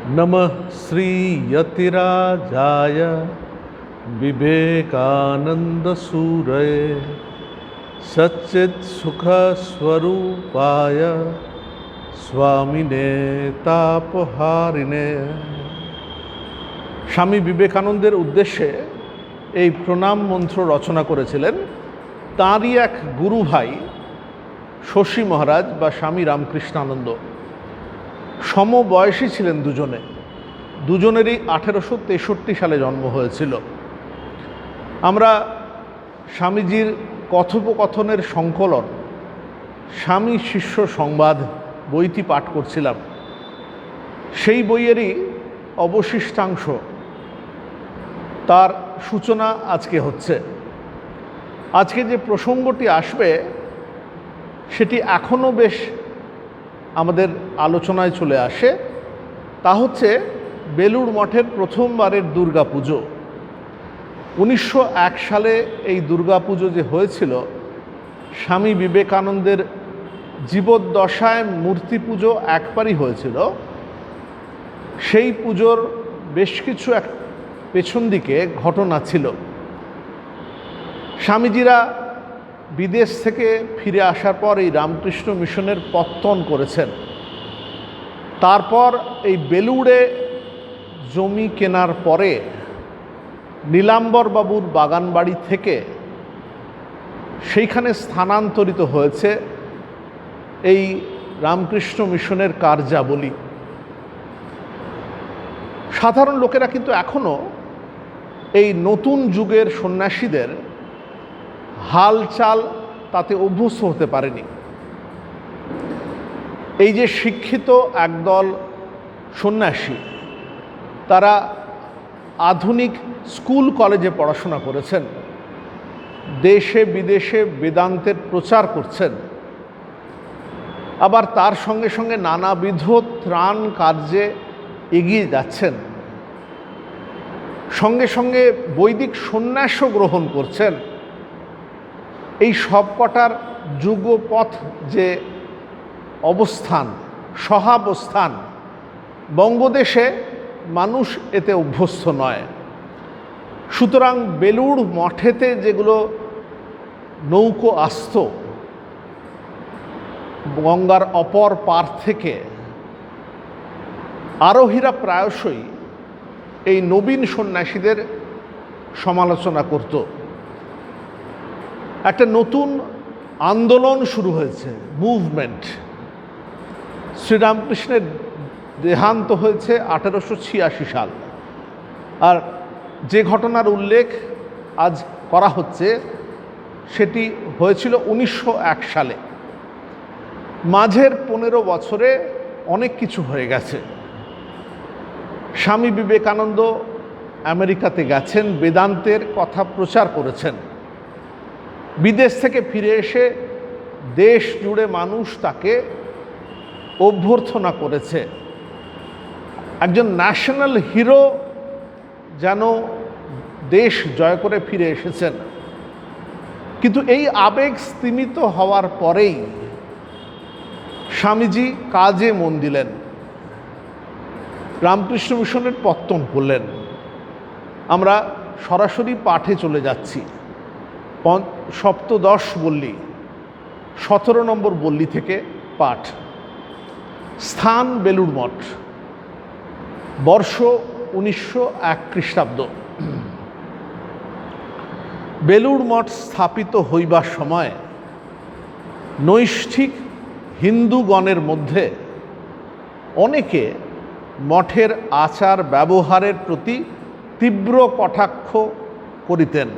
नमः श्री यतिराजाय विवेकानंदसूरये सच्चित्सुखस्वरूपाय स्वामिने तापहारिणे। স্বামী বিবেকানন্দের উদ্দেশ্যে এই প্রণাম মন্ত্র রচনা করেছিলেন তাঁরই এক গুরু ভাই শশী মহারাজ বা স্বামী রামকৃষ্ণানন্দ। সমবয়সী ছিলেন দুজনেরই 1863 সালে জন্ম হয়েছিল। আমরা স্বামীজির কথোপকথনের সংকলন স্বামী শিষ্য সংবাদ বইটি পাঠ করছিলাম। সেই বইয়েরই অবশিষ্টাংশ, তার সূচনা আজকে হচ্ছে। আজকে যে প্রসঙ্গটি আসবে সেটি এখনও বেশ আমাদের আলোচনায় চলে আসে। তা হচ্ছে বেলুড় মঠের প্রথমবারের দুর্গাপুজো। 1901 সালে এই দুর্গাপুজো যে হয়েছিল, স্বামী বিবেকানন্দের জীবদ্দশায় মূর্তি পুজো একবারই হয়েছিল। সেই পুজোর বেশ কিছু পেছন দিকে ঘটনা ছিল। স্বামীজিরা বিদেশ থেকে ফিরে আসার পর এই রামকৃষ্ণ মিশনের পত্তন করেছেন। তারপর এই বেলুড়ে জমি কেনার পরে নীলাম্বর বাবুর বাগান বাড়ি থেকে সেইখানে স্থানান্তরিত হয়েছে এই রামকৃষ্ণ মিশনের কার্যাবলী। সাধারণ লোকেরা কিন্তু এখনও এই নতুন যুগের সন্ন্যাসীদের হালচাল তাতে অভ্যস্ত হতে পারেনি। এই যে শিক্ষিত একদল সন্ন্যাসী, তারা আধুনিক স্কুল কলেজে পড়াশোনা করেছেন, দেশে বিদেশে বেদান্তের প্রচার করছেন, আবার তার সঙ্গে সঙ্গে নানাবিধ ত্রাণ কার্যে এগিয়ে যাচ্ছেন, সঙ্গে সঙ্গে বৈদিক সন্ন্যাসও গ্রহণ করছেন। এই সবকটার যুগপথ যে অবস্থান, সহাবস্থান, বঙ্গদেশে মানুষ এতে অভ্যস্ত নয়। সুতরাং বেলুড় মঠেতে যেগুলো নৌকো আসত গঙ্গার অপর পার থেকে, আরোহীরা প্রায়শই এই নবীন সন্ন্যাসীদের সমালোচনা করত। একটা নতুন আন্দোলন শুরু হয়েছে, মুভমেন্ট। শ্রীরামকৃষ্ণের দেহান্ত হয়েছে 1886 সাল, আর যে ঘটনার উল্লেখ আজ করা হচ্ছে সেটি হয়েছিল 1901 সালে। মাঝের 15 বছরে অনেক কিছু হয়ে গেছে। স্বামী বিবেকানন্দ আমেরিকাতে গেছেন, বেদান্তের কথা প্রচার করেছেন। বিদেশ থেকে ফিরে এসে দেশ জুড়ে মানুষ তাকে অভ্যর্থনা করেছে। একজন ন্যাশনাল হিরো যেন দেশ জয় করে ফিরে এসেছেন। কিন্তু এই আবেগ স্তিমিত হওয়ার পরেই স্বামীজি কাজে মন দিলেন, রামকৃষ্ণ মিশনের পত্তন করলেন। আমরা সরাসরি পাঠে চলে যাচ্ছি। সপ্তদশ বল্লী, 17 নম্বর বল্লী থেকে পাঠ। স্থান বেলুড় মঠ, বর্ষ 1901 খ্রিস্টাব্দ। বেলুড় মঠ স্থাপিত হইবার সময় নৈষ্ঠিক হিন্দুগণের মধ্যে অনেকে মঠের আচার ব্যবহারের প্রতি তীব্র কটাক্ষ করিতেন।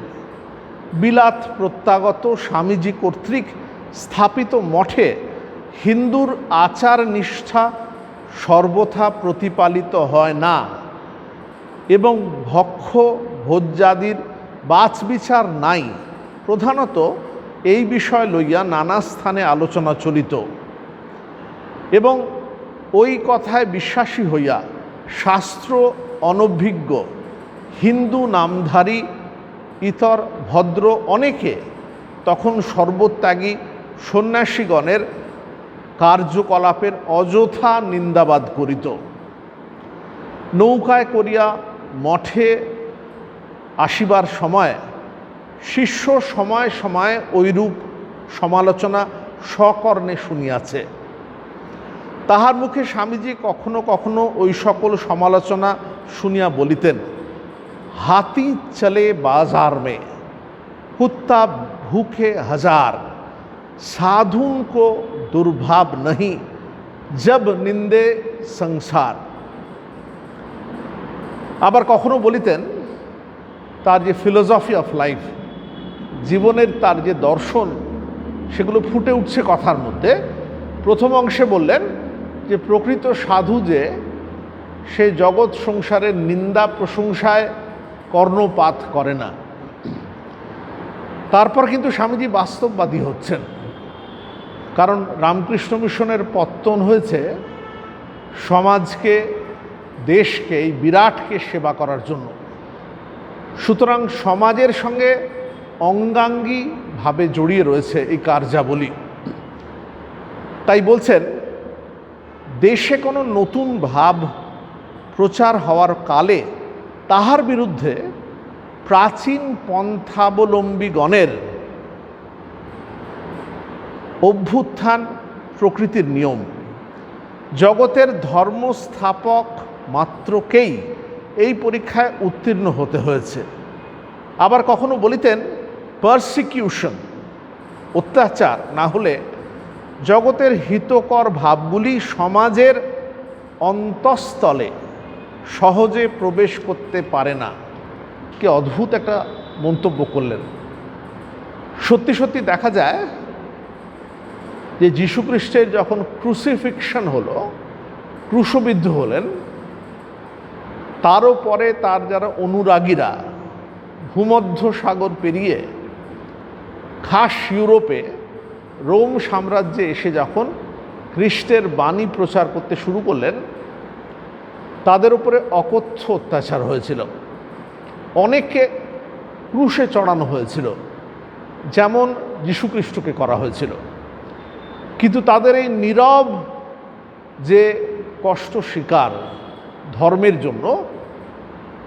বিলাত প্রত্যাগত স্বামীজি কর্তৃক স্থাপিত মঠে হিন্দুর আচার নিষ্ঠা সর্বথা প্রতিপালিত হয় না এবং ভক্ষ ভোজ্যাদির বাছবিচার নাই। প্রধানত এই বিষয় লইয়া নানা স্থানে আলোচনা চলিত এবং ওই কথায় বিশ্বাসী হইয়া শাস্ত্র অনভিজ্ঞ হিন্দু নামধারী ইতর ভদ্র অনেকে তখন সর্বত্যাগী সন্ন্যাসীগণের কার্যকলাপের অযথা নিন্দাবাদ করিত। নৌকায় করিয়া মঠে আসিবার সময় শিষ্য সময় সময় ঐরূপ সমালোচনা সকর্ণে শুনিয়াছে। তাহার মুখে স্বামীজি কখনো কখনো ওই সকল সমালোচনা শুনিয়া বলিতেন, হাতি চলে বাজার মে, কুত্তা ভুखे हजार, साधुन को दुर्भाव नहीं जब निंदे संसार। আবার কখনো বলিতেন তার যে ফিলোসফি অফ লাইফ, জীবনের তার যে দর্শন, সেগুলো ফুটে উঠছে কথার মধ্যে। প্রথম অংশে বললেন যে প্রকৃত সাধু যে সে জগৎ সংসারের নিন্দা প্রশংসায় কর্ণপাত করে না। তারপর কিন্তু স্বামীজি বাস্তববাদী হচ্ছেন, কারণ রামকৃষ্ণ মিশনের পত্তন হয়েছে সমাজকে, দেশকে, এই বিরাটকে সেবা করার জন্য। সুতরাং সমাজের সঙ্গে অঙ্গাঙ্গীভাবে জড়িয়ে রয়েছে এই কার্যাবলী। তাই বলছেন, দেশে কোনো নতুন ভাব প্রচার হওয়ার কালে তাহার বিরুদ্ধে প্রাচীন পন্থাবলম্বীগণের অভ্যুত্থান প্রকৃতির নিয়ম। জগতের ধর্মস্থাপক মাত্রকেই এই পরীক্ষায় উত্তীর্ণ হতে হয়েছে। আবার কখনো বলিতেন, পারসিকিউশন, অত্যাচার না হলে জগতের হিতকর ভাবগুলি সমাজের অন্তঃস্থলে সহজে প্রবেশ করতে পারে না। কি অদ্ভুত একটা মন্তব্য করলেন। সত্যি সত্যি দেখা যায় যে যীশুখ্রিস্টের যখন ক্রুসিফিকশন হলো, ক্রুশবিদ্ধ হলেন, তারও পরে তার যারা অনুরাগীরা ভূমধ্য সাগর পেরিয়ে খাস ইউরোপে রোম সাম্রাজ্যে এসে যখন খ্রিস্টের বাণী প্রচার করতে শুরু করলেন, তাদের উপরে অকথ্য অত্যাচার হয়েছিল। অনেককে ক্রুশে চড়ানো হয়েছিল, যেমন যীশুখ্রিস্টকে করা হয়েছিল। কিন্তু তাদের এই নীরব যে কষ্ট স্বীকার ধর্মের জন্য,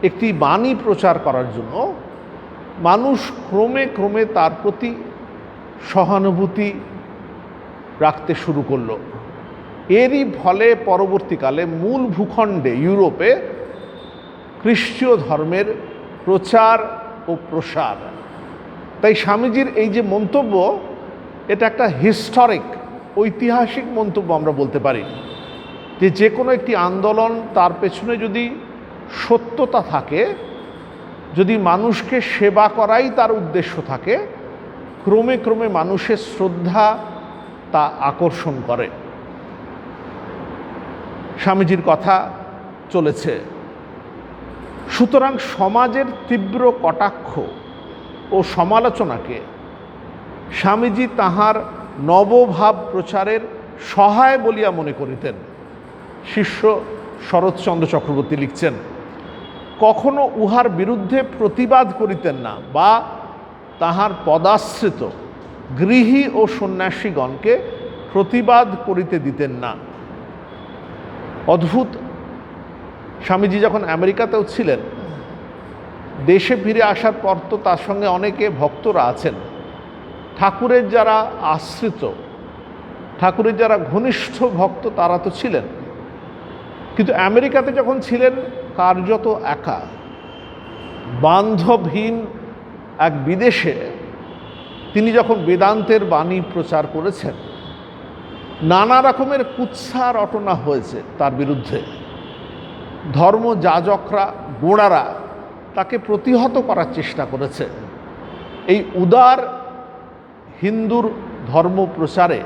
একটি বাণী প্রচার করার জন্য, মানুষ ক্রমে ক্রমে তার প্রতি সহানুভূতি রাখতে শুরু করলো। এরই ফলে পরবর্তীকালে মূল ভূখণ্ডে ইউরোপে খ্রিস্টীয় ধর্মের প্রচার ও প্রসার। তাই স্বামীজির এই যে মন্তব্য, এটা একটা হিস্টোরিক, ঐতিহাসিক মন্তব্য আমরা বলতে পারি। যে কোনো একটি আন্দোলন, তার পেছনে যদি সত্যতা থাকে, যদি মানুষকে সেবা করাই তার উদ্দেশ্য থাকে, ক্রমে ক্রমে মানুষের শ্রদ্ধা তা আকর্ষণ করে। স্বামীজির কথা চলেছে। সুতরাং সমাজের তীব্র কটাক্ষ ও সমালোচনাকে স্বামীজি তাহার নবভাব প্রচারের সহায় বলিয়া মনে করিতেন। শিষ্য শরৎচন্দ্র চক্রবর্তী লিখছেন, কখনো উহার বিরুদ্ধে প্রতিবাদ করিতেন না বা তাহার পদাশ্রিত গৃহী ও সন্ন্যাসীগণকে প্রতিবাদ করিতে দিতেন না। অদ্ভুত, স্বামীজি যখন আমেরিকাতেও ছিলেন, দেশে ফিরে আসার পর তো তার সঙ্গে অনেকে ভক্তরা আছেন, ঠাকুরের যারা আশ্রিত, ঠাকুরের যারা ঘনিষ্ঠ ভক্ত, তারা তো ছিলেন। কিন্তু আমেরিকাতে যখন ছিলেন, কার্যত একা, বান্ধবহীন এক বিদেশে তিনি যখন বেদান্তের বাণী প্রচার করেছেন, নানা রকমের কুৎসা রটনা হয়েছে তার বিরুদ্ধে। ধর্মযাজকরা, গোঁড়ারা তাকে প্রতিহত করার চেষ্টা করেছে। এই উদার হিন্দুর ধর্ম প্রচারে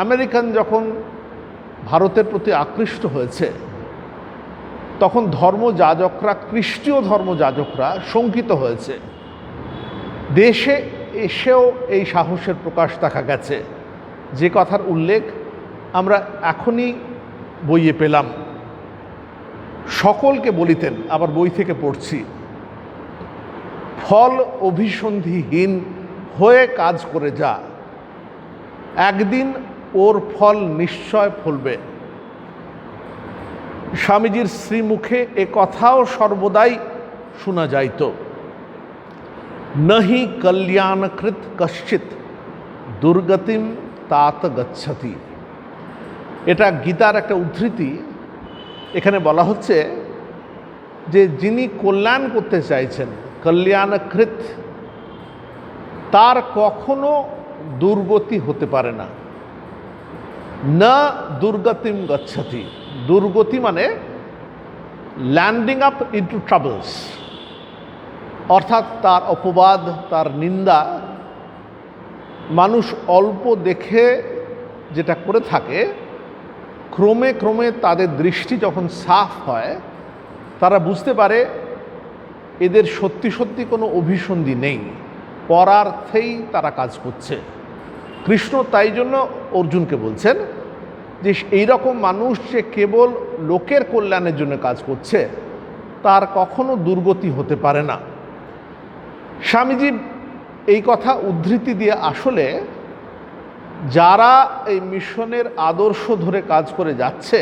আমেরিকান যখন ভারতের প্রতি আকৃষ্ট হয়েছে, তখন ধর্মযাজকরা, খ্রিস্টীয় ধর্মযাজকরা শঙ্কিত হয়েছে। দেশে এসেও এই সাহসের প্রকাশ দেখা গেছে, যে কথার উল্লেখ আমরা এখনই বইয়ে পেলাম। সকলকে বলিতেন, আবার বই থেকে পড়ছি, ফল অভিসন্ধিহীন হয়ে কাজ করে যা, একদিন ওর ফল নিশ্চয় ফলবে। স্বামীজির শ্রীমুখে এ কথাও সর্বদাই শোনা যাইত, নহি কল্যাণকৃত কশ্চিৎ দুর্গতিম তাত গচ্ছতি। এটা গীতার একটা উদ্ধৃতি। এখানে বলা হচ্ছে যে যিনি কল্যাণ করতে চাইছেন, কল্যাণকৃত, তার কখনো দুর্গতি হতে পারে না। না দুর্গতিম গচ্ছতি, দুর্গতি মানে ল্যান্ডিং আপ ইনটু ট্রাবলস, অর্থাৎ তার অপবাদ, তার নিন্দা মানুষ অল্প দেখে যেটা করে থাকে, ক্রমে ক্রমে তাদের দৃষ্টি যখন সাফ হয় তারা বুঝতে পারে এদের সত্যি সত্যি কোনো অভিসন্ধি নেই, পরার্থেই তারা কাজ করছে। কৃষ্ণ তাই জন্য অর্জুনকে বলছেন যে এইরকম মানুষ যে কেবল লোকের কল্যাণের জন্য কাজ করছে তার কখনো দুর্গতি হতে পারে না। স্বামীজি এই কথা উদ্ধৃতি দিয়ে আসলে যারা এই মিশনের আদর্শ ধরে কাজ করে যাচ্ছে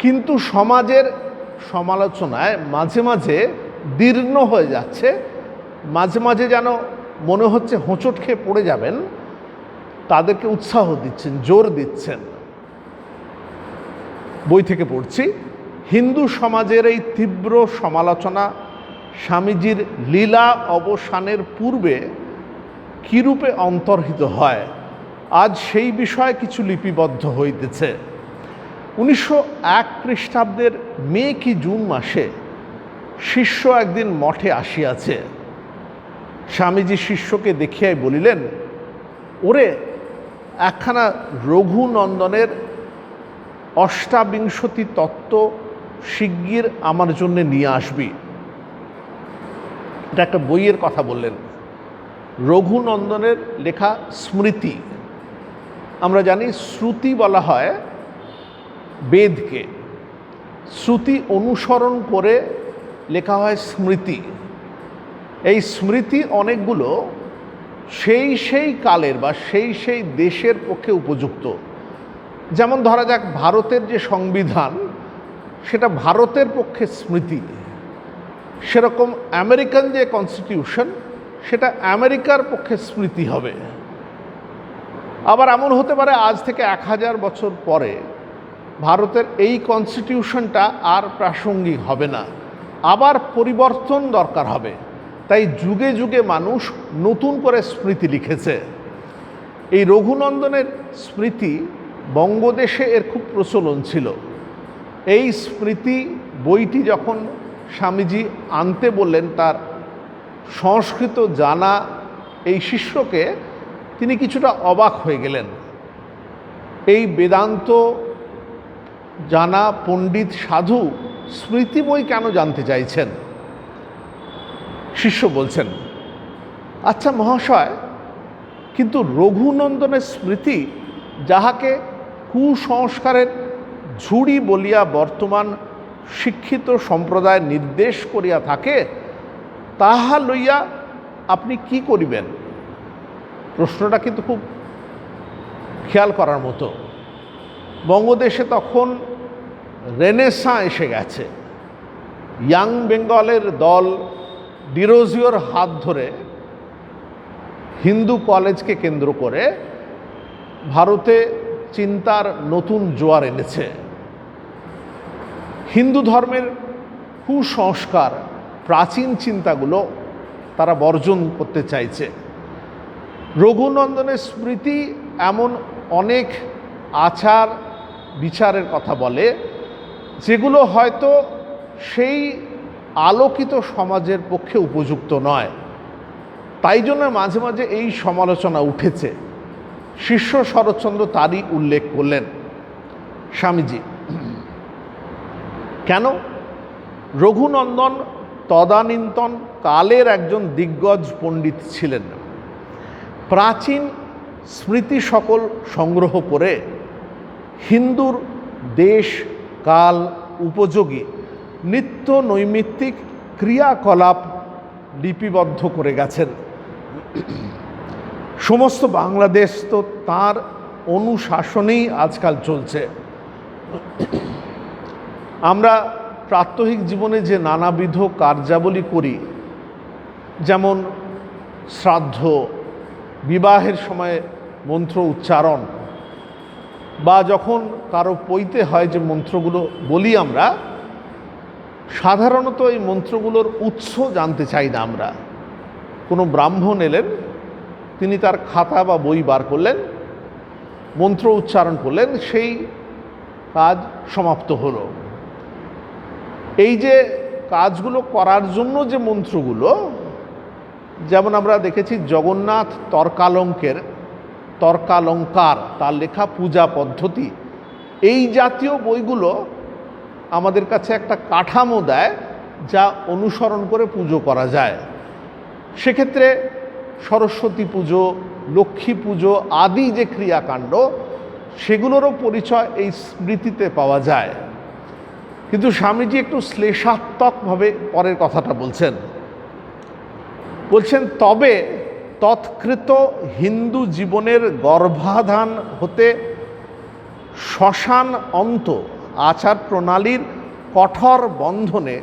কিন্তু সমাজের সমালোচনায় মাঝে মাঝে দীর্ণ হয়ে যাচ্ছে, মাঝে মাঝে যেন মনে হচ্ছে হোঁচট খেয়ে পড়ে যাবেন, তাদেরকে উৎসাহ দিচ্ছেন, জোর দিচ্ছেন। বই থেকে পড়ছি, হিন্দু সমাজের এই তীব্র সমালোচনা স্বামীজির লীলা অবসানের পূর্বে কীরূপে অন্তর্হিত হয়, আজ সেই বিষয়ে কিছু লিপিবদ্ধ হইতেছে। 1901 খ্রিস্টাব্দের মে কি জুন মাসে শিষ্য একদিন মঠে আসিয়াছে। স্বামীজি শিষ্যকে দেখিয়াই বলিলেন, ওরে একখানা রঘুনন্দনের অষ্টাবিংশতি তত্ত্ব শিগগির আমার জন্য নিয়ে আসবি। এটা একটা বইয়ের কথা বললেন। রঘুনন্দনের লেখা স্মৃতি। আমরা জানি শ্রুতি বলা হয় বেদকে, শ্রুতি অনুসরণ করে লেখা হয় স্মৃতি। এই স্মৃতি অনেকগুলো সেই কালের বা সেই দেশের পক্ষে উপযুক্ত। যেমন ধরা যাক ভারতের যে সংবিধান সেটা ভারতের পক্ষে স্মৃতি, সেরকম আমেরিকান যে কনস্টিটিউশন সেটা আমেরিকার পক্ষে স্মৃতি হবে। আবার এমন হতে পারে আজ থেকে 1000 বছর পরে ভারতের এই কনস্টিটিউশনটা আর প্রাসঙ্গিক হবে না, আবার পরিবর্তন দরকার হবে। তাই যুগে যুগে মানুষ নতুন করে স্মৃতি লিখেছে। এই রঘুনন্দনের স্মৃতি বঙ্গদেশে এর খুব প্রচলন ছিল। এই স্মৃতি বইটি যখন স্বামীজি আনতে বললেন তার সংস্কৃত জানা এই শিষ্যকে, তিনি কিছুটা অবাক হয়ে গেলেন। এই বেদান্ত জানা পণ্ডিত সাধু স্মৃতি বই কেন জানতে চাইছেন? শিষ্য বলছেন, আচ্ছা মহাশয়, কিন্তু রঘুনন্দনের স্মৃতি যাহাকে কুসংস্কারের ঝুড়ি বলিয়া বর্তমান শিক্ষিত সম্প্রদায় নির্দেশ করিয়া থাকে, তাহা লইয়া আপনি কি করিবেন? প্রশ্নটা কিন্তু খুব খেয়াল করার মতো। বঙ্গদেশে তখন রেনেসাঁ এসে গেছে। ইয়াং বেঙ্গলের দল ডিরোজিওর হাত ধরে হিন্দু কলেজকে কেন্দ্র করে ভারতে চিন্তার নতুন জোয়ার এনেছে। হিন্দু ধর্মের কুসংস্কার, প্রাচীন চিন্তাগুলো তারা বর্জন করতে চাইছে। রঘুনন্দনের স্মৃতি এমন অনেক আচার বিচারের কথা বলে যেগুলো হয়তো সেই আলোকিত সমাজের পক্ষে উপযুক্ত নয়। তাই জন্য মাঝে মাঝে এই সমালোচনা উঠেছে। শিষ্য শরৎচন্দ্র তারই উল্লেখ করলেন। স্বামীজি কেন? রঘুনন্দন তদানীন্তন কালের একজন দিগ্গজ পণ্ডিত ছিলেন। প্রাচীন স্মৃতি সকল সংগ্রহ করে হিন্দুর দেশ কাল উপযোগী নিত্য নৈমিত্তিক ক্রিয়াকলাপ লিপিবদ্ধ করে গেছেন। সমস্ত বাংলাদেশ তো তার অনুশাসনেই আজকাল চলছে। আমরা প্রাত্যহিক জীবনে যে নানাবিধ কার্যাবলী করি, যেমন শ্রাদ্ধ, বিবাহের সময় মন্ত্র উচ্চারণ, বা যখন কারো পৈতে হয় যে মন্ত্রগুলো বলি আমরা, সাধারণত এই মন্ত্রগুলোর উৎস জানতে চাই না আমরা। কোনো ব্রাহ্মণ এলেন, তিনি তার খাতা বা বই বার করলেন, মন্ত্র উচ্চারণ করলেন, সেই কাজ সমাপ্ত হলো। এই যে কাজগুলো করার জন্য যে মন্ত্রগুলো, যেমন আমরা দেখেছি জগন্নাথ তর্কালঙ্কার, তার লেখা পূজা পদ্ধতি, এই জাতীয় বইগুলো আমাদের কাছে একটা কাঠামো দেয় যা অনুসরণ করে পুজো করা যায়। সেক্ষেত্রে সরস্বতী পুজো, লক্ষ্মী পুজো আদি যে ক্রিয়াকাণ্ড, সেগুলোরও পরিচয় এই স্মৃতিতে পাওয়া যায়। কিন্তু স্বামীজি একটু শ্লেষাত্মকভাবে পরের কথাটা বলছেন, তবে তৎকৃত হিন্দু জীবনের গর্ভাধান হতে শ্মশান অন্ত আচার প্রণালীর কঠোর বন্ধনে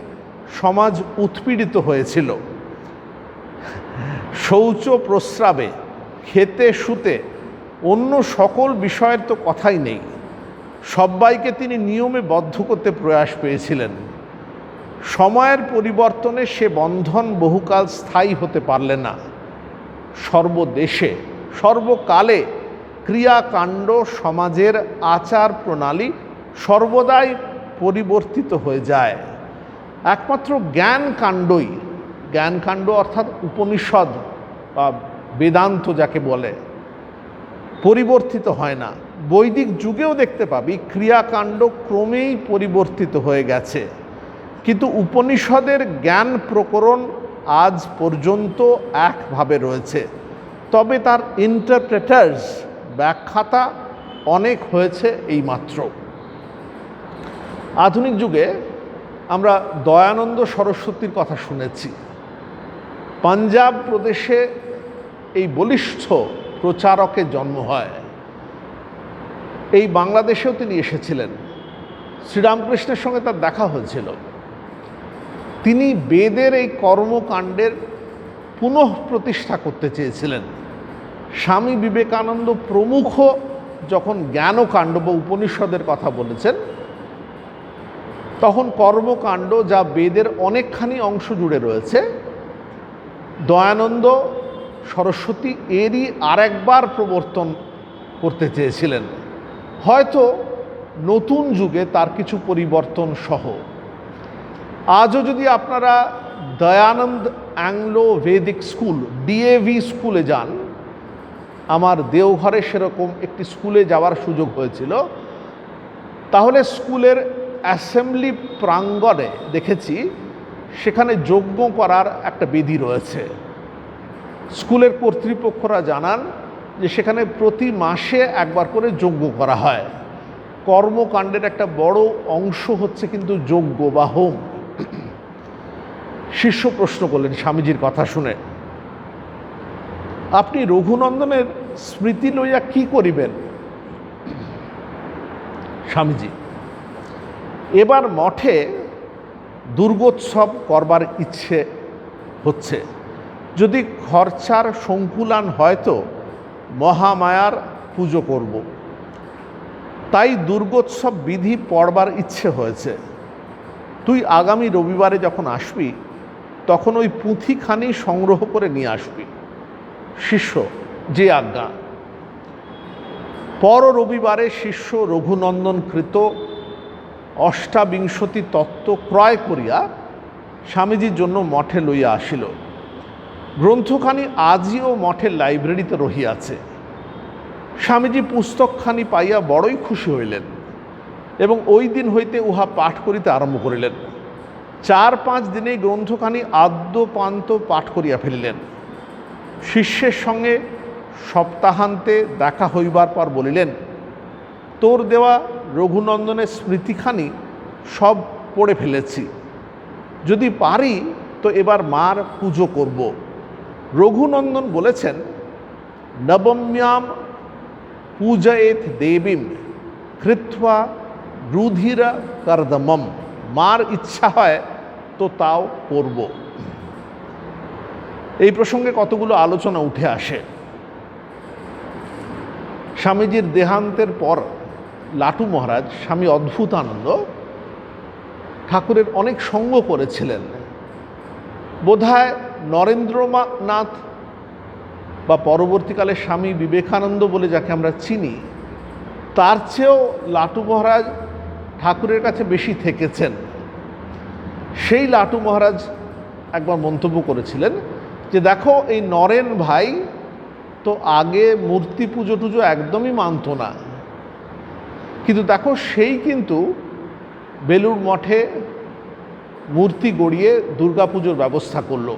সমাজ উৎপীড়িত হয়েছিল। শৌচ প্রস্রাবে, খেতে শুতে, অন্য সকল বিষয়ের তো কথাই নেই। সবাইকে তিনি নিয়মে বদ্ধ করতে প্রয়াস পেয়েছিলেন। সময়ের পরিবর্তনে সে বন্ধন বহুকাল স্থায়ী হতে পারলে না। সর্বদেশে সর্বকালে ক্রিয়াকাণ্ড, সমাজের আচার প্রণালী সর্বদাই পরিবর্তিত হয়ে যায়। একমাত্র জ্ঞানকাণ্ড অর্থাৎ উপনিষদ বা বেদান্ত যাকে বলে, পরিবর্তিত হয় না। বৈদিক যুগেও দেখতে পাবি ক্রিয়াকাণ্ড ক্রমেই পরিবর্তিত হয়ে গেছে, কিন্তু উপনিষদের জ্ঞান প্রকরণ আজ পর্যন্ত একভাবে রয়েছে। তবে তার ইন্টারপ্রেটার্স, ব্যাখ্যাতা অনেক হয়েছে এইমাত্র। আধুনিক যুগে আমরা দয়ানন্দ সরস্বতীর কথা শুনেছি। পাঞ্জাব প্রদেশে এই বলিষ্ঠ প্রচারকের জন্ম হয়। এই বাংলাদেশেও তিনি এসেছিলেন, শ্রীরামকৃষ্ণের সঙ্গে তার দেখা হয়েছিল। তিনি বেদের এই কর্মকাণ্ডের পুনঃপ্রতিষ্ঠা করতে চেয়েছিলেন। স্বামী বিবেকানন্দ প্রমুখ যখন জ্ঞানকাণ্ড বা উপনিষদের কথা বলেছেন, তখন কর্মকাণ্ড, যা বেদের অনেকখানি অংশ জুড়ে রয়েছে, দয়ানন্দ সরস্বতী এরই আরেকবার প্রবর্তন করতে চেয়েছিলেন, হয়তো নতুন যুগে তার কিছু পরিবর্তন সহ। আজও যদি আপনারা Dayanand Anglo Vedic school, DAV স্কুলে যান, আমার দেওঘরে সেরকম একটি স্কুলে যাওয়ার সুযোগ হয়েছিল, তাহলে স্কুলের অ্যাসেম্বলি প্রাঙ্গণে দেখেছি সেখানে যজ্ঞ করার একটা বিধি রয়েছে। স্কুলের কর্তৃপক্ষরা জানান যে সেখানে প্রতি মাসে একবার করে যজ্ঞ করা হয়। কর্মকাণ্ডের একটা বড় অংশ হচ্ছে কিন্তু যজ্ঞ বা হোম। শিষ্য প্রশ্ন করলেন স্বামীজির কথা শুনে, আপনি রঘুনন্দনের স্মৃতি লইয়া কি করিবেন? স্বামীজি, এবার মঠে দুর্গোৎসব করবার ইচ্ছে হচ্ছে। যদি খরচার সংকুলান হয় তো মহামায়ার পুজো করব। তাই দুর্গোৎসব বিধি পড়বার ইচ্ছে হয়েছে। তুই আগামী রবিবারে যখন আসবি, তখন ওই পুঁথিখানি সংগ্রহ করে নিয়ে আসবি। শিষ্য, যে আজ্ঞা। পর রবিবারে শিষ্য রঘুনন্দনকৃত অষ্টাবিংশতি তত্ত্ব ক্রয় করিয়া স্বামীজির জন্য মঠে লইয়া আসিল। গ্রন্থখানি আজিও মঠের লাইব্রেরিতে রহিয়াছে। স্বামীজি পুস্তকখানি পাইয়া বড়ই খুশি হইলেন এবং ওই দিন হইতে উহা পাঠ করিতে আরম্ভ করিলেন। 4-5 দিনেই গ্রন্থখানি আদ্যপান্ত পাঠ করিয়া ফেলিলেন। শিষ্যের সঙ্গে সপ্তাহান্তে দেখা হইবার পর বলিলেন, তোর দেওয়া রঘুনন্দনের স্মৃতিখানি সব পড়ে ফেলেছি, যদি পারি তো এবার মার পুজো করব। রঘুনন্দন বলেছেন, নবম্যাম পূজয়েত দেবীম কৃত্বা রুধিরা কর্দমম। মার ইচ্ছা হয় তো তাও করব। এই প্রসঙ্গে কতগুলো আলোচনা উঠে আসে। স্বামীজির দেহান্তের পর লাটু মহারাজ স্বামী অদ্ভুতানন্দ ঠাকুরের অনেক সঙ্গ করেছিলেন। বোধহয় নরেন্দ্রনাথ বা পরবর্তীকালে স্বামী বিবেকানন্দ বলে যাকে আমরা চিনি, তার চেয়েও লাটু মহারাজ ঠাকুরের কাছে বেশি থেকেছেন। সেই লাটু মহারাজ একবার মন্তব্য করেছিলেন যে দেখো, এই নরেন ভাই তো আগে মূর্তি পুজো টুজো একদমই মানত না, কিন্তু দেখো সেই কিন্তু বেলুড় মঠে মূর্তি গড়িয়ে দুর্গাপুজোর ব্যবস্থা করলো।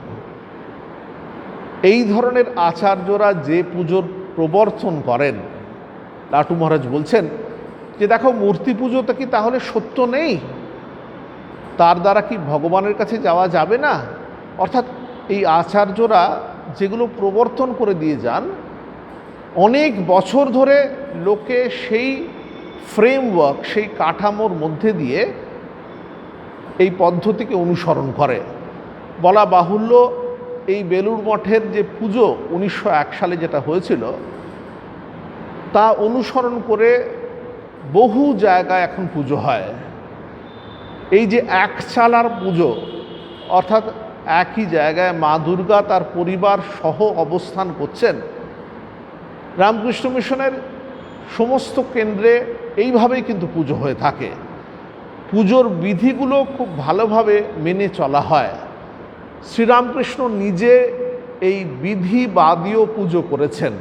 এই ধরনের আচার্যরা যে পুজোর প্রবর্তন করেন, লাটু মহারাজ বলছেন যে দেখো, মূর্তি পুজোতে কি তাহলে সত্য নেই? তার দ্বারা কি ভগবানের কাছে যাওয়া যাবে না? অর্থাৎ এই আচার্যরা যেগুলো প্রবর্তন করে দিয়ে যান, অনেক বছর ধরে লোকে সেই ফ্রেমওয়ার্ক, সেই কাঠামোর মধ্যে দিয়ে এই পদ্ধতিকে অনুসরণ করে। বলা বাহুল্য, এই বেলুড় মঠের যে পুজো 1901 সালে যেটা হয়েছিল, তা অনুসরণ করে বহু জায়গায় এখন পুজো হয়। এই যে একচালার পুজো, অর্থাৎ একই জায়গায় মা দুর্গা তার পরিবার সহ অবস্থান করছেন, রামকৃষ্ণ মিশনের সমস্ত কেন্দ্রে এইভাবেই কিন্তু পুজো হয়ে থাকে। পুজোর বিধিগুলো খুব ভালোভাবে মেনে চলা হয়। শ্রীরামকৃষ্ণ নিজে এই বিধিবাদীয় পুজো করেছেন।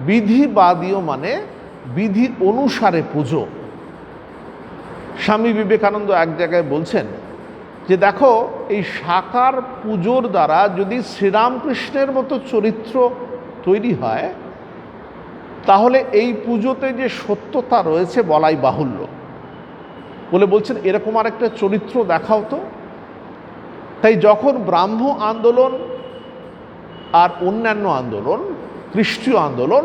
বিধিবাদীয় মানে বিধি অনুসারে পুজো। স্বামী বিবেকানন্দ এক জায়গায় বলছেন যে দেখো, এই সাকার পুজোর দ্বারা যদি শ্রীরামকৃষ্ণের মতো চরিত্র তৈরি হয়, তাহলে এই পুজোতে যে সত্যতা রয়েছে বলাই বাহুল্য। বলে বলছেন, এরকম আর একটা চরিত্র দেখাও তো। তাই যখন ব্রাহ্ম আন্দোলন আর অন্যান্য আন্দোলন, খ্রিস্টীয় আন্দোলন,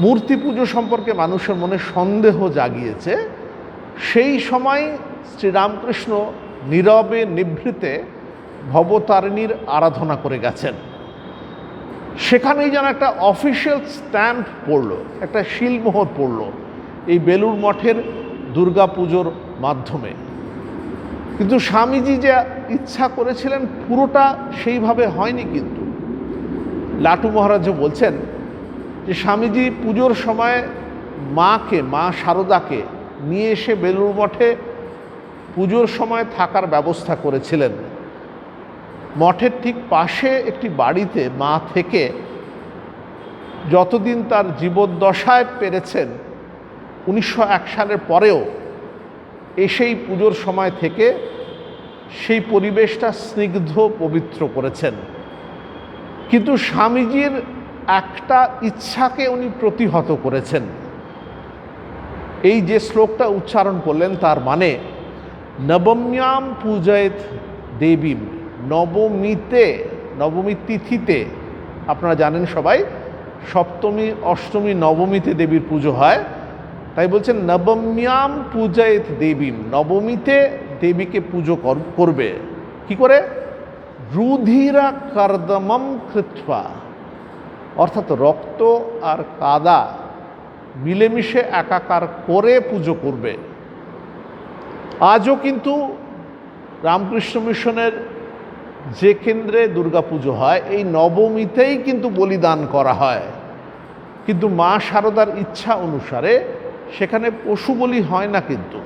মূর্তি পুজো সম্পর্কে মানুষের মনে সন্দেহ জাগিয়েছে, সেই সময় শ্রীরামকৃষ্ণ নীরবে নিভৃতে ভবতারিণীর আরাধনা করে গেছেন। সেখানেই যেন একটা অফিসিয়াল স্ট্যাম্প পড়ল, একটা শিলমোহর পড়ল এই বেলুড় মঠের দুর্গা পুজোর মাধ্যমে। কিন্তু স্বামীজি যে ইচ্ছা করেছিলেন পুরোটা সেইভাবে হয়নি। কিন্তু লাটু মহারাজও বলছেন যে স্বামীজি পুজোর সময় মা শারদাকে নিয়ে এসে বেলুড় মঠে পুজোর সময় থাকার ব্যবস্থা করেছিলেন। মঠের ঠিক পাশে একটি বাড়িতে মা থেকে যতদিন তার জীবদ্দশায় পেরেছেন, 1901 সালের পরেও এসেই পুজোর সময় থেকে সেই পরিবেশটা স্নিগ্ধ পবিত্র করেছেন। কিন্তু স্বামীজির একটা ইচ্ছাকে উনি প্রতিহত করেছেন। এই যে শ্লোকটা উচ্চারণ করলেন, তার মানে নবম্যাম পূজয়েত দেবীম, নবমী তিথিতে, আপনারা জানেন সবাই, সপ্তমী অষ্টমী নবমীতে দেবীর পুজো হয়। তাই বলছেন নবম্যাম পূজয়েত দেবীম, নবমীতে দেবীকে পুজো করবে। কি করে? রুধিরা কর্দমম কৃত্বা, অর্থাৎ রক্ত আর কাদা মিলেমিশে একাকার করে পুজো করবে। আজও কিন্তু রামকৃষ্ণ মিশনের যে কেন্দ্রে দুর্গাপুজো হয়, এই নবমীতেই কিন্তু বলিদান করা হয়। কিন্তু মা শারদার ইচ্ছা অনুসারে সেখানে পশু বলি হয় না, কিন্তু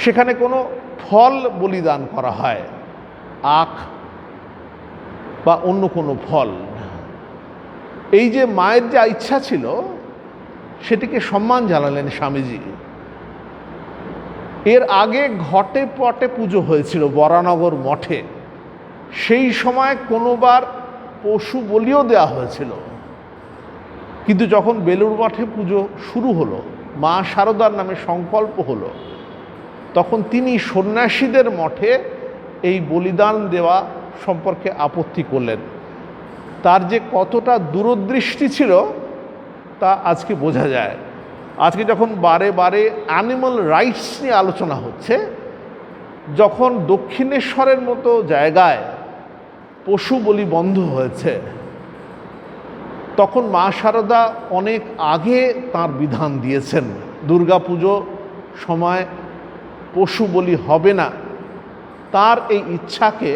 সেখানে কোনো ফল বলিদান করা হয়, আখ বা অন্য কোনো ফল। এই যে মায়ের যা ইচ্ছা ছিল, সেটিকে সম্মান জানালেন স্বামীজি। এর আগে ঘটে পটে পুজো হয়েছিল বরানগর মঠে, সেই সময় কোনোবার পশু বলিও দেওয়া হয়েছিল। কিন্তু যখন বেলুড় মঠে পুজো শুরু হলো, মা শারদার নামে সংকল্প হলো, তখন তিনি সন্ন্যাসীদের মঠে এই বলিদান দেওয়া সম্পর্কে আপত্তি করলেন। তার যে কতটা দূরদৃষ্টি ছিল তা আজকে বোঝা যায়। আজকে যখন বারে বারে অ্যানিমাল রাইটস নিয়ে আলোচনা হচ্ছে, যখন দক্ষিণেশ্বরের মতো জায়গায় পশু বলি বন্ধ হয়েছে, তখন মা শারদা অনেক আগে তার বিধান দিয়েছেন দুর্গাপুজো সময় পশু বলি হবে না। তার এই ইচ্ছাকে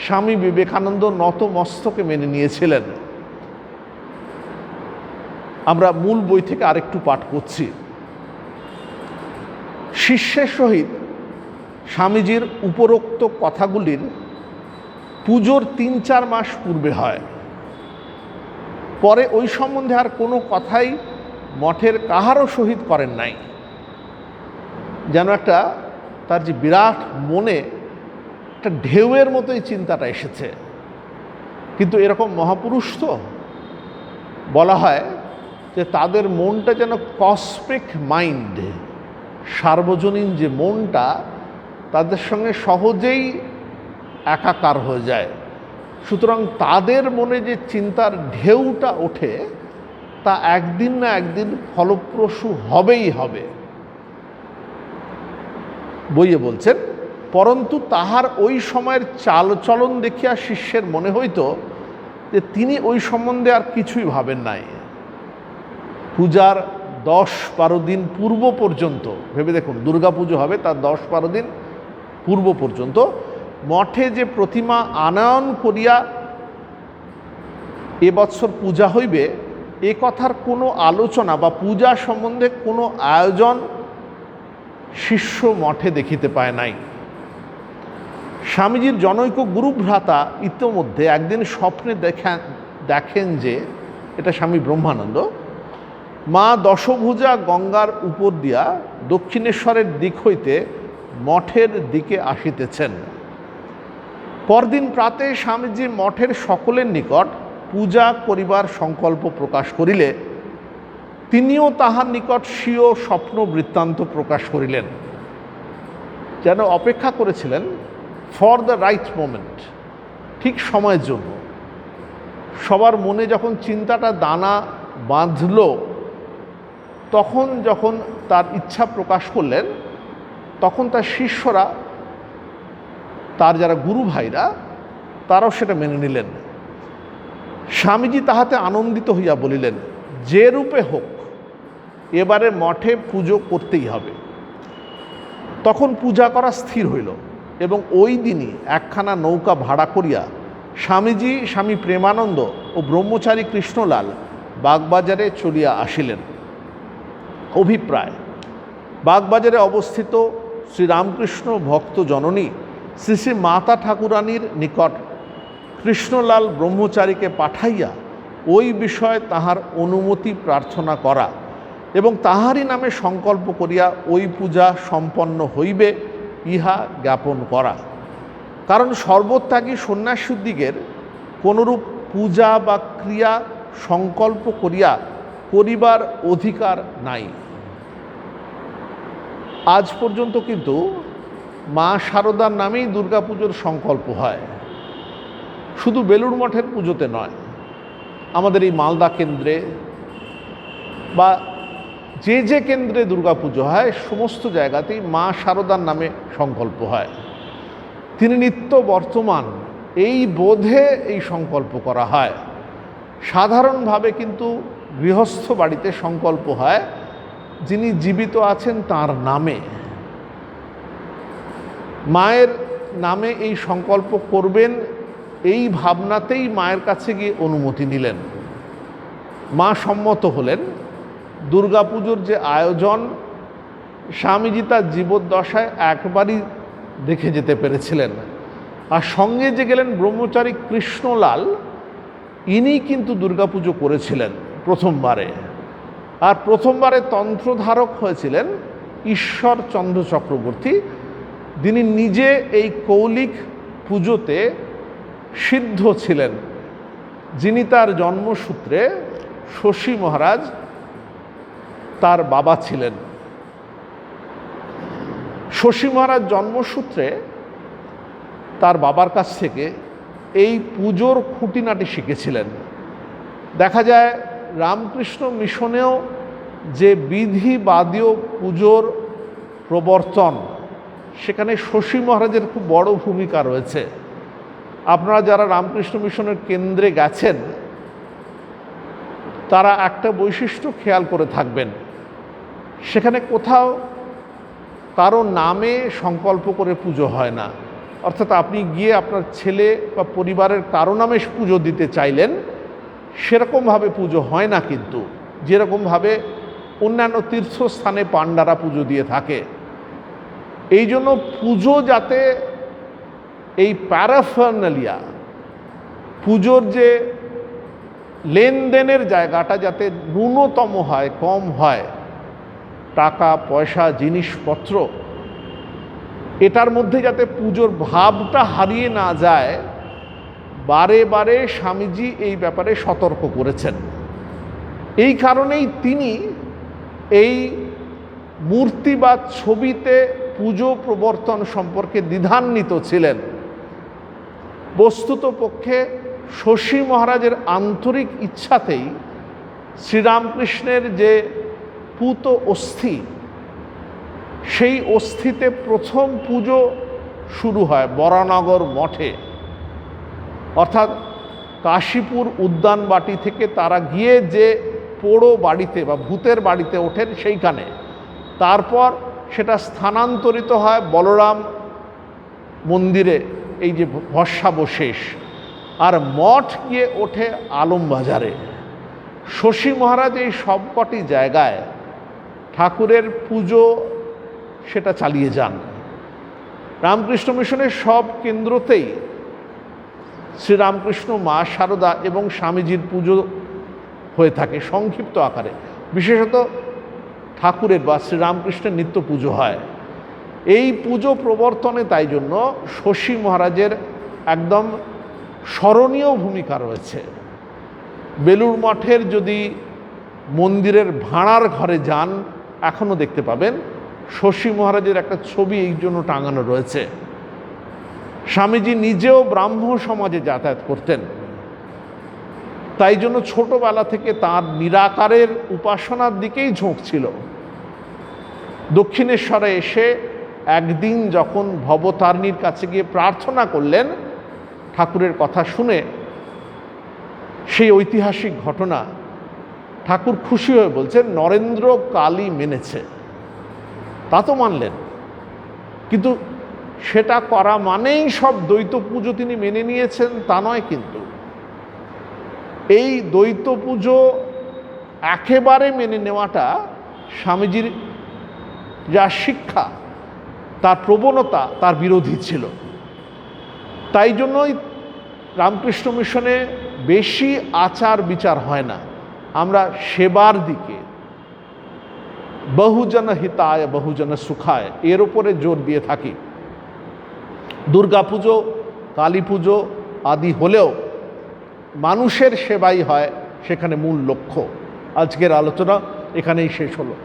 স্বামী বিবেকানন্দ নত মস্তকে মেনে নিয়েছিলেন। আমরা মূল বই থেকে আরেকটু পাঠ করছি। শিষ্যের সহিত স্বামীজির উপরোক্ত কথাগুলির পুজোর ৩-৪ মাস পূর্বে হয়। পরে ওই সম্বন্ধে আর কোনো কথাই মঠের কাহারও সহিত করেন নাই। যেন একটা তার যে বিরাট মনে একটা ঢেউয়ের মতোই চিন্তাটা এসেছে। কিন্তু এরকম মহাপুরুষ তো বলা হয় যে তাদের মনটা যেন কসমিক মাইন্ড, সার্বজনীন যে মনটা তাদের সঙ্গে সহজেই একাকার হয়ে যায়। সুতরাং তাদের মনে যে চিন্তার ঢেউটা ওঠে তা একদিন না একদিন ফলপ্রসূ হবেই হবে। বইয়ে বলছেন, পরন্তু তাহার ওই সময়ের চালচলন দেখিয়া শিষ্যের মনে হইত যে তিনি ওই সম্বন্ধে আর কিছুই ভাবেন নাই। পূজার 10-12 দিন পূর্ব পর্যন্ত, ভেবে দেখুন দুর্গাপুজো হবে তার 10-12 দিন পূর্ব পর্যন্ত মঠে যে প্রতিমা আনয়ন করিয়া এবৎসর পূজা হইবে এ কথার কোনো আলোচনা বা পূজা সম্বন্ধে কোনো আয়োজন শিষ্য মঠে দেখিতে পায় নাই। স্বামীজির জনৈক গুরুভ্রাতা ইতোমধ্যে একদিন স্বপ্নে দেখেন যে, এটা স্বামী ব্রহ্মানন্দ, মা দশভুজা গঙ্গার উপর দিয়া দক্ষিণেশ্বরের দিক হইতে মঠের দিকে আসিতেছেন। পরদিন প্রাতে স্বামীজি মঠের সকলের নিকট পূজা করিবার সংকল্প প্রকাশ করিলে তিনিও তাহার নিকট স্বীয় স্বপ্ন বৃত্তান্ত প্রকাশ করিলেন। যেন অপেক্ষা করেছিলেন ফর দ্য রাইট মোমেন্ট, ঠিক সময়ের জন্য। সবার মনে যখন চিন্তাটা দানা বাঁধল, তখন যখন তার ইচ্ছা প্রকাশ করলেন, তখন তার শিষ্যরা, তার যারা গুরু ভাইরা, তারাও সেটা মেনে নিলেন। স্বামীজি তাহাতে আনন্দিত হইয়া বলিলেন, যে রূপে হোক এবারে মঠে পুজো করতেই হবে। তখন পূজা করা স্থির হইল এবং ওই দিনই একখানা নৌকা ভাড়া করিয়া স্বামীজি, স্বামী প্রেমানন্দ ও ব্রহ্মচারী কৃষ্ণলাল বাগবাজারে চলিয়া আসিলেন। অভিপ্রায়, বাগবাজারে অবস্থিত শ্রীরামকৃষ্ণ ভক্ত জননী শ্রী শ্রী মাতা ঠাকুরানীর নিকট কৃষ্ণলাল ব্রহ্মচারীকে পাঠাইয়া ওই বিষয়ে তাহার অনুমতি প্রার্থনা করা এবং তাহারই নামে সংকল্প করিয়া ওই পূজা সম্পন্ন হইবে ইহা জ্ঞাপন করা। কারণ সর্বত্যাগী সন্ন্যাসীদিগের কোনরূপ পূজা বা ক্রিয়া সংকল্প করিয়া করিবার অধিকার নাই। আজ পর্যন্ত কিন্তু মা শারদার নামেই দুর্গাপুজোর সংকল্প হয়, শুধু বেলুড় মঠের পুজোতে নয়, আমাদের এই মালদা কেন্দ্রে বা যে যে কেন্দ্রে দুর্গাপুজো হয় সমস্ত জায়গাতেই মা শারদার নামে সংকল্প হয়। তিনি নিত্য বর্তমান, এই বোধে এই সংকল্প করা হয়। সাধারণভাবে কিন্তু গৃহস্থ বাড়িতে সংকল্প হয় যিনি জীবিত আছেন তার নামে। মায়ের নামে এই সংকল্প করবেন এই ভাবনাতেই মায়ের কাছে গিয়ে অনুমতি নিলেন। মা সম্মত হলেন। দুর্গাপুজোর যে আয়োজন স্বামীজি তার জীবদ্দশায় একবারই দেখে যেতে পেরেছিলেন। আর সঙ্গে যে গেলেন ব্রহ্মচারী কৃষ্ণলাল, ইনি কিন্তু দুর্গাপুজো করেছিলেন প্রথমবারে। আর প্রথমবারে তন্ত্রধারক হয়েছিলেন ঈশ্বরচন্দ্র চক্রবর্তী, যিনি নিজে এই কৌলিক পুজোতে সিদ্ধ ছিলেন, যিনি তার জন্মসূত্রে শশী মহারাজ তার বাবা ছিলেন। শশী মহারাজ জন্মসূত্রে তার বাবার কাছ থেকে এই পুজোর খুঁটিনাটি শিখেছিলেন। দেখা যায় রামকৃষ্ণ মিশনেও যে বিধিবাদীয় পুজোর প্রবর্তন, সেখানে শশী মহারাজের খুব বড় ভূমিকা রয়েছে। আপনারা যারা রামকৃষ্ণ মিশনের কেন্দ্রে গেছেন তারা একটা বৈশিষ্ট্য খেয়াল করে থাকবেন, সেখানে কোথাও কারো নামে সংকল্প করে পুজো হয় না। অর্থাৎ আপনি গিয়ে আপনার ছেলে বা পরিবারের কারো নামে পুজো দিতে চাইলেন, সেরকমভাবে পুজো হয় না, কিন্তু যেরকমভাবে অন্যান্য তীর্থস্থানে পাণ্ডারা পুজো দিয়ে থাকে। এই জন্য পুজো যাতে এই প্যারাফার্নালিয়া, পুজোর যে লেনদেনের জায়গাটা যাতে ন্যূনতম হয়, কম হয়, টাকা পয়সা জিনিসপত্র, এটার মধ্যে যাতে পুজোর ভাবটা হারিয়ে না যায়, বারে বারে স্বামীজি এই ব্যাপারে সতর্ক করেছেন। এই কারণেই তিনি এই মূর্তি বা ছবিতে পুজো প্রবর্তন সম্পর্কে দ্বিধান্বিত ছিলেন। বস্তুত পক্ষে শশী মহারাজের আন্তরিক ইচ্ছাতেই শ্রীরামকৃষ্ণের যে পুত অস্থি, সেই অস্থিতে প্রথম পুজো শুরু হয় বরানগর মঠে, অর্থাৎ কাশীপুর উদ্যানবাটি থেকে তারা গিয়ে যে পোড়ো বাড়িতে বা ভূতের বাড়িতে ওঠেন সেইখানে, তারপর সেটা স্থানান্তরিত হয় বলরাম মন্দিরে, এই যে ভস্মাবশেষ, আর মঠ গিয়ে ওঠে আলমবাজারে। শশী মহারাজ এই সবকটি জায়গায় ঠাকুরের পুজো সেটা চালিয়ে যান। রামকৃষ্ণ মিশনের সব কেন্দ্রতেই শ্রীরামকৃষ্ণ, মা শারদা এবং স্বামীজির পুজো হয়ে থাকে সংক্ষিপ্ত আকারে। বিশেষত ঠাকুরের বা শ্রীরামকৃষ্ণের নিত্য পুজো হয়। এই পুজো প্রবর্তনে তাই জন্য শশী মহারাজের একদম স্মরণীয় ভূমিকা রয়েছে। বেলুড় মঠের যদি মন্দিরের ভাঁড়ার ঘরে যান, এখনও দেখতে পাবেন শশী মহারাজের একটা ছবি এই জন্য টাঙানো রয়েছে। স্বামীজি নিজেও ব্রাহ্ম সমাজে যাতায়াত করতেন, তাই জন্য ছোটবেলা থেকে তার নিরাকারের উপাসনার দিকেই ঝোঁক ছিল। দক্ষিণেশ্বরে এসে একদিন যখন ভবতারিণীর কাছে গিয়ে প্রার্থনা করলেন ঠাকুরের কথা শুনে, সেই ঐতিহাসিক ঘটনা, ঠাকুর খুশি হয়ে বলছেন নরেন্দ্র কালী মেনেছে। তা তো মানলেন, কিন্তু সেটা করা মানেই সব দ্বৈত পুজো তিনি মেনে নিয়েছেন তা নয়। কিন্তু এই দ্বৈত পুজো একেবারে মেনে নেওয়াটা স্বামীজির যা শিক্ষা, তার প্রবণতা, তার বিরোধী ছিল। তাই জন্যই রামকৃষ্ণ মিশনে বেশি আচার বিচার হয় না, আমরা সেবার দিকে, বহুজন হিতায় বহুজন সুখায়, এর উপরে জোর দিয়ে থাকি। দুর্গা পুজো, কালী পুজো আদি হলেও মানুষের সেবাই হয় সেখানে মূল লক্ষ্য। আজকের আলোচনা এখানেই শেষ হলো।